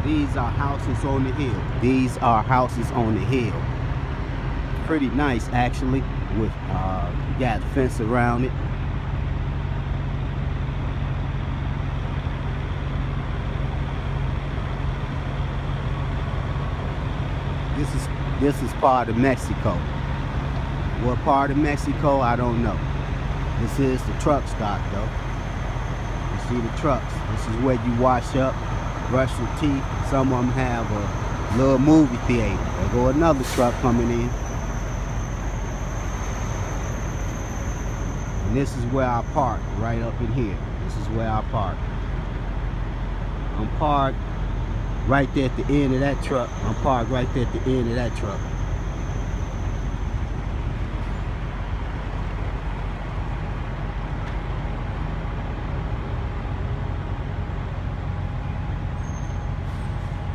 These are houses on the hill. These are houses on the hill. Pretty nice actually, with got a fence around it. This is part of Mexico. What part of Mexico, I don't know. This is the truck stop though. You see the trucks. This is where you wash up, brush your teeth. Some of them have a little movie theater. There go another truck coming in. And this is where I park, right up in here. This is where I park. I'm parked right there at the end of that truck. I'm parked right there at the end of that truck.